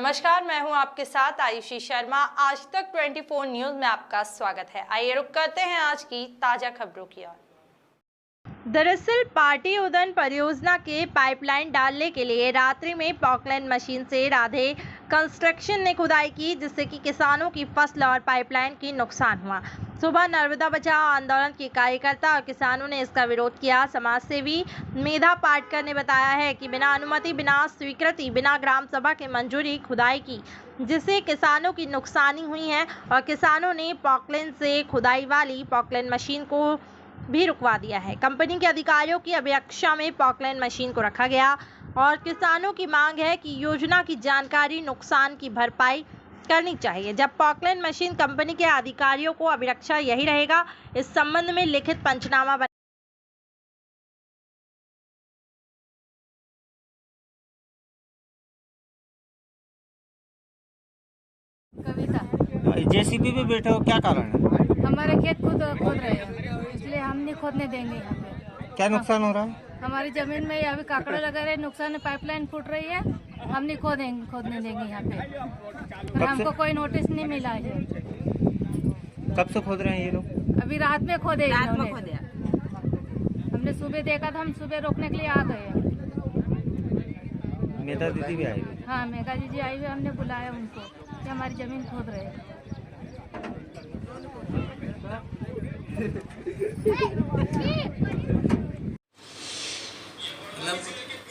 नमस्कार, मैं हूं आपके साथ आयुषी शर्मा। आज तक 24 न्यूज में आपका स्वागत है। आइए रुक करते हैं आज की ताजा खबरों की ओर। दरअसल पार्टी उदन परियोजना के पाइपलाइन डालने के लिए रात्रि में पॉकलैंड मशीन से राधे कंस्ट्रक्शन ने खुदाई की, जिससे कि किसानों की फसल और पाइपलाइन की नुकसान हुआ। सुबह नर्मदा बचाओ आंदोलन के कार्यकर्ता और किसानों ने इसका विरोध किया। समाज सेवी मेधा पाटकर ने बताया है कि बिना अनुमति, बिना स्वीकृति, बिना ग्राम सभा के मंजूरी खुदाई की, जिससे किसानों की नुकसानी हुई है और किसानों ने पॉकलैंड से खुदाई वाली पॉकलैंड मशीन को भी रुकवा दिया है। कंपनी के अधिकारियों की अध्यक्षता में पॉकलैंड मशीन को रखा गया और किसानों की मांग है कि योजना की जानकारी, नुकसान की भरपाई करनी चाहिए। जब पॉकलैंड मशीन कंपनी के अधिकारियों को अभिरक्षा यही रहेगा। इस संबंध में लिखित पंचनामा कविता जेसीबी पे बैठे हो, क्या कारण है? हमारे खेत खोद रहे हैं, इसलिए हम नहीं खोदने देंगे। यहाँ पे क्या नुकसान हो रहा है? हमारी जमीन में अभी काकड़ा लगा रहे, नुकसान है, पाइपलाइन फूट रही है, हम नहीं खोदने देंगे यहाँ पे। और हमको कोई नोटिस नहीं मिला है। कब से खोद रहे हैं ये लोग? अभी रात में खोदे हमने सुबह देखा था, हम सुबह रोकने के लिए आ गए। मेधा दीदी भी आई हुई? हाँ, मेघा दीदी आई हुई, हमने बुलाया उनको कि हमारी जमीन खोद रहे हैं। मतलब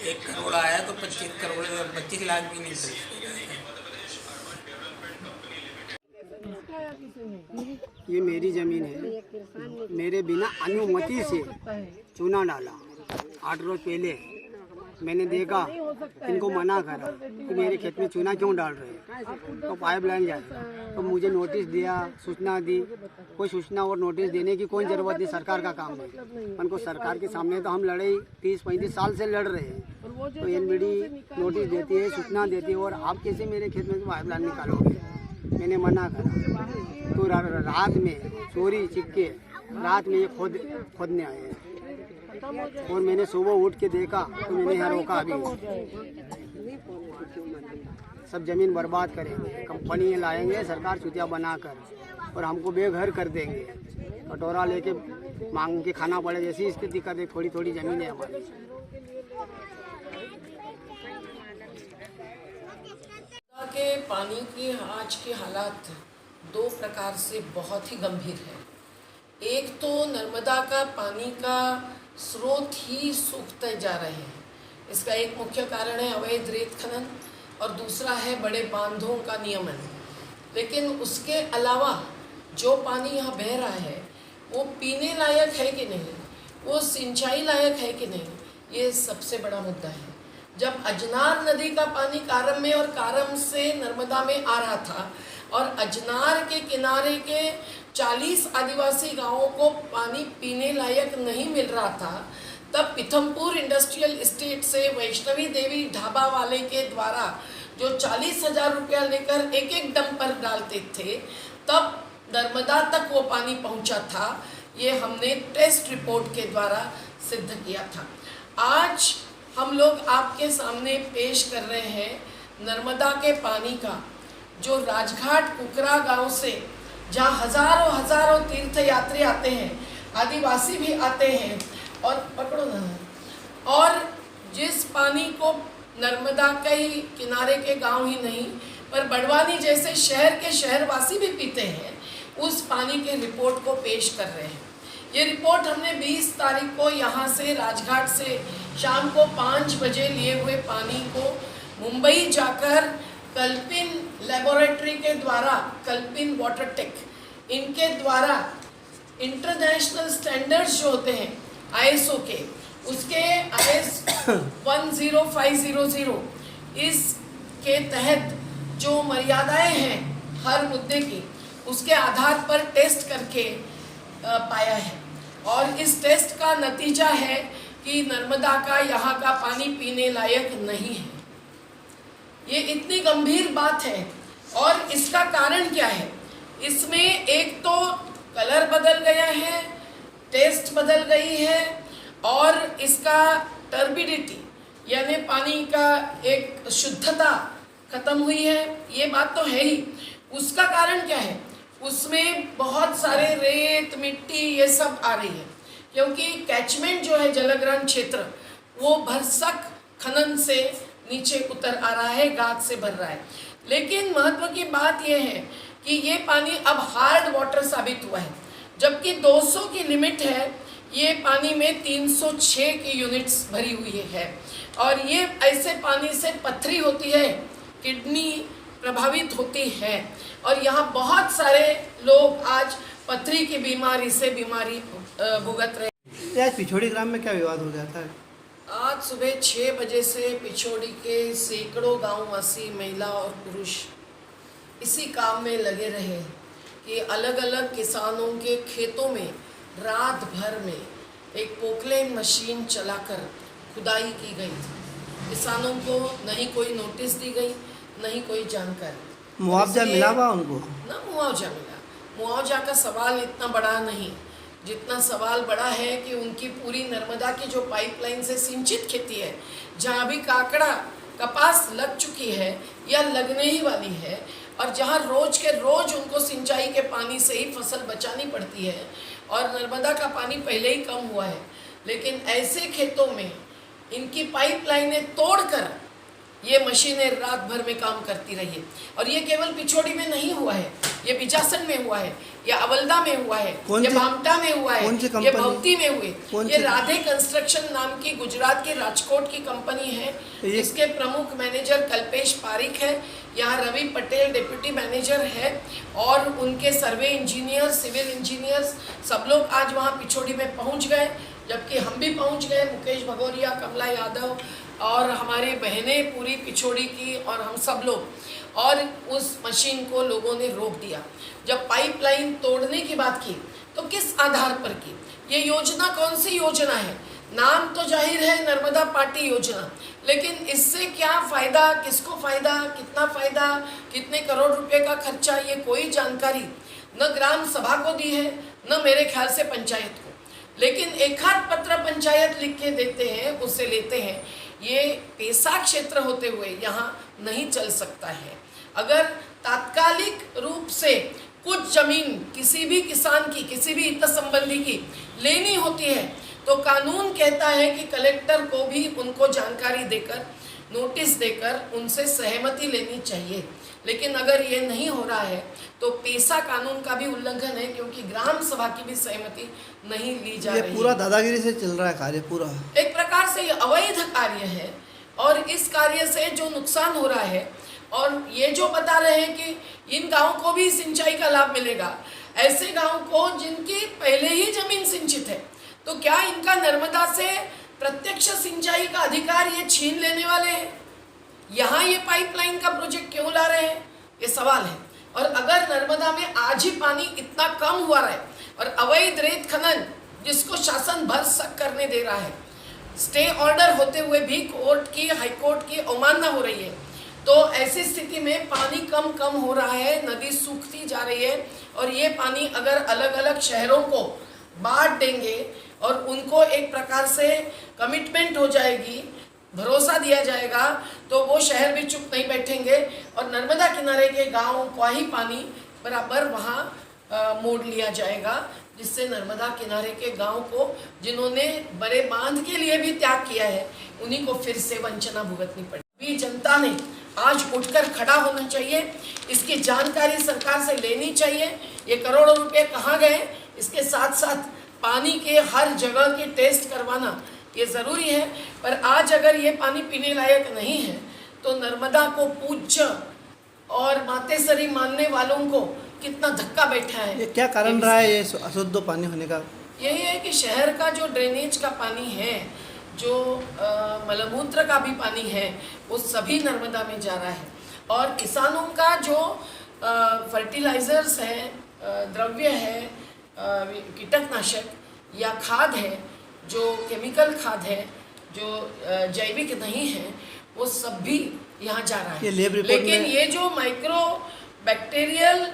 1 करोड़ आया तो 25 लाख भी नहीं सकते। ये मेरी जमीन है, मेरे बिना अनुमति से चूना डाला। 8 रोज पहले मैंने देखा, इनको मना करा कि मेरे खेत में चूना क्यों डाल रहे हैं, तो पाइपलाइन जाए। तो मुझे नोटिस दिया, सूचना दी। कोई सूचना और नोटिस देने की कोई ज़रूरत नहीं, सरकार का काम है। उनको सरकार के सामने तो हम लड़ाई 30-35 साल से लड़ रहे हैं। तो एनबीडी नोटिस देती है, सूचना देती है, और आप कैसे मेरे खेत में पाइपलाइन निकालोगे? मैंने मना करा। तो रात में चोरी छिपके रात में ये खोदने आए हैं, और मैंने सुबह उठ के देखा तो मैंने यहाँ रोका। अभी सब जमीन बर्बाद करेंगे, कंपनी लाएंगे सरकार चुतिया बनाकर, और हमको बेघर कर देंगे। कटोरा लेके मांग के खाना पड़े, जैसी स्थिति कर दे। थोड़ी थोड़ी जमीन है हमारी। के पानी के आज के हालात 2 प्रकार से बहुत ही गंभीर है। एक तो नर्मदा का पानी का स्रोत ही सूखते जा रहे हैं, इसका एक मुख्य कारण है अवैध रेत खनन, और दूसरा है बड़े बांधों का नियमन। लेकिन उसके अलावा जो पानी यहाँ बह रहा है वो पीने लायक है कि नहीं, वो सिंचाई लायक है कि नहीं, ये सबसे बड़ा मुद्दा है। जब अजनार नदी का पानी कारम में और कारम से नर्मदा में आ रहा था, और अजनार के किनारे के 40 आदिवासी गांवों को पानी पीने लायक नहीं मिल रहा था, तब पीथमपुर इंडस्ट्रियल एस्टेट से वैष्णवी देवी ढाबा वाले के द्वारा जो 40,000 रुपया लेकर एक डंपर डालते थे, तब नर्मदा तक वो पानी पहुंचा था। ये हमने टेस्ट रिपोर्ट के द्वारा सिद्ध किया था। आज हम लोग आपके सामने पेश कर रहे हैं नर्मदा के पानी का, जो राजघाट कुकरा गांव से, जहां हजारों तीर्थयात्री आते हैं, आदिवासी भी आते हैं, और पकड़ो ना, और जिस पानी को नर्मदा के ही किनारे के गांव ही नहीं पर बड़वानी जैसे शहर के शहरवासी भी पीते हैं, उस पानी के रिपोर्ट को पेश कर रहे हैं। ये रिपोर्ट हमने 20 तारीख को यहाँ से राजघाट से शाम को 5 बजे लिए हुए पानी को मुंबई जाकर कल्पिन लेबोरेटरी के द्वारा, कल्पिन वाटर टेक, इनके द्वारा इंटरनेशनल स्टैंडर्ड्स जो होते हैं ISO के, उसके IS 10500 इसके तहत जो मर्यादाएं हैं हर मुद्दे की, उसके आधार पर टेस्ट करके पाया है। और इस टेस्ट का नतीजा है कि नर्मदा का यहाँ का पानी पीने लायक नहीं है। ये इतनी गंभीर बात है, और इसका कारण क्या है? इसमें एक तो कलर बदल गया है, टेस्ट बदल गई है, और इसका टर्बिडिटी यानी पानी का एक शुद्धता खत्म हुई है, ये बात तो है ही। उसका कारण क्या है? उसमें बहुत सारे रेत मिट्टी ये सब आ रही है, क्योंकि कैचमेंट जो है जलग्रहण क्षेत्र वो भरसक खनन से नीचे उतर आ रहा है, गाद से भर रहा है। लेकिन महत्व की बात यह है कि ये पानी अब हार्ड वाटर साबित हुआ है, जबकि 200 की लिमिट है, ये पानी में 306 की यूनिट्स भरी हुई है। और ये ऐसे पानी से पथरी होती है, किडनी प्रभावित होती है, और यहाँ बहुत सारे लोग आज पथरी की बीमारी से भुगत रहे हैं। आज पिछोड़ी ग्राम में क्या विवाद हो गया था? आज सुबह 6 बजे से पिछोड़ी के सैकड़ों गांववासी महिला और पुरुष इसी काम में लगे रहे कि अलग अलग किसानों के खेतों में रात भर में एक पोकलेन मशीन चलाकर खुदाई की गई थी। किसानों को नहीं कोई नोटिस दी गई, नहीं कोई जानकारी। मुआवजा मिला हुआ उनको? ना मुआवजा मिला। मुआवजा का सवाल इतना बड़ा नहीं, जितना सवाल बड़ा है कि उनकी पूरी नर्मदा की जो पाइपलाइन से सिंचित खेती है, जहाँ भी काकड़ा कपास लग चुकी है या लगने ही वाली है, और जहाँ रोज के रोज उनको सिंचाई के पानी से ही फसल बचानी पड़ती है, और नर्मदा का पानी पहले ही कम हुआ है, लेकिन ऐसे खेतों में इनकी पाइपलाइनें तोड़कर ये मशीनें रात भर में काम करती रही। और ये केवल पिछोड़ी में नहीं हुआ है, ये बिजासन में हुआ है, ये अवल्दा में हुआ है, ये भामटा में हुआ है, ये भौती में हुए। ये राधे कंस्ट्रक्शन नाम की गुजरात के राजकोट की कंपनी है, इसके प्रमुख मैनेजर कल्पेश पारिक है। यहाँ रवि पटेल डिप्यूटी मैनेजर है, और उनके सर्वे इंजीनियर, सिविल इंजीनियर्स सब लोग आज वहाँ पिछोड़ी में पहुँच गए, जबकि हम भी पहुँच गए, मुकेश भगोरिया, कमला यादव और हमारी बहनें पूरी पिछोड़ी की और हम सब लोग, और उस मशीन को लोगों ने रोक दिया। जब पाइपलाइन तोड़ने की बात की तो किस आधार पर की? ये योजना कौन सी योजना है? नाम तो जाहिर है नर्मदा पार्टी योजना, लेकिन इससे क्या फ़ायदा, किसको फ़ायदा, कितना फ़ायदा, कितने करोड़ रुपए का खर्चा, ये कोई जानकारी न ग्राम सभा को दी है, न मेरे ख्याल से पंचायत को। लेकिन एक आध पत्र पंचायत लिख के देते हैं, उससे लेते हैं। ये पेशा क्षेत्र होते हुए यहाँ नहीं चल सकता है। अगर तात्कालिक रूप से कुछ जमीन किसी भी किसान की, किसी भी हित संबंधी की लेनी होती है, तो कानून कहता है कि कलेक्टर को भी उनको जानकारी देकर, नोटिस देकर उनसे सहमति लेनी चाहिए। लेकिन अगर ये नहीं हो रहा है तो पेशा कानून का भी उल्लंघन है, क्योंकि ग्राम सभा की भी सहमति नहीं ली जा रही है। पूरा दादागिरी से चल रहा है कार्य पूरा। एक प्रकार से ये अवैध कार्य है, और इस कार्य से जो नुकसान हो रहा है, और ये जो बता रहे हैं कि इन गाँव को भी सिंचाई का लाभ मिलेगा, ऐसे गाँव को जिनकी पहले ही जमीन सिंचित है, तो क्या इनका नर्मदा से प्रत्यक्ष सिंचाई का अधिकार ये छीन लेने वाले हैं? यहाँ ये पाइपलाइन का प्रोजेक्ट क्यों ला रहे हैं, ये सवाल है। और अगर नर्मदा में आज ही पानी इतना कम हुआ है, और अवैध रेत खनन जिसको शासन भरसक करने दे रहा है, स्टे ऑर्डर होते हुए भी कोर्ट की, हाई कोर्ट की अवमानना हो रही है, तो ऐसी स्थिति में पानी कम हो रहा है, नदी सूखती जा रही है, और ये पानी अगर अलग अलग शहरों को बांट देंगे और उनको एक प्रकार से कमिटमेंट हो जाएगी, भरोसा दिया जाएगा, तो वो शहर भी चुप नहीं बैठेंगे, और नर्मदा किनारे के गाँव का ही पानी बराबर वहाँ मोड़ लिया जाएगा, जिससे नर्मदा किनारे के गांव को, जिन्होंने बड़े बांध के लिए भी त्याग किया है, उन्हीं को फिर से वंचना भुगतनी पड़ेगी। जनता ने आज उठकर खड़ा होना चाहिए, इसकी जानकारी सरकार से लेनी चाहिए। ये करोड़ों रुपए कहाँ गए, इसके साथ साथ पानी के हर जगह के टेस्ट करवाना ये ज़रूरी है। पर आज अगर ये पानी पीने लायक नहीं है, तो नर्मदा को पूज्य और मातेश्वरी मानने वालों को कितना धक्का बैठा है। ये क्या कारण रहा है ये अशुद्ध पानी होने का? यही है कि शहर का जो ड्रेनेज का पानी है, जो मलमूत्र का भी पानी है, वो सभी नर्मदा में जा रहा है, और किसानों का जो फर्टिलाइजर्स है, द्रव्य है, कीटनाशक या खाद है, जो केमिकल खाद है, जो जैविक नहीं है, वो सब भी यहाँ जा रहा है। लेकिन ये जो माइक्रो बैक्टीरियल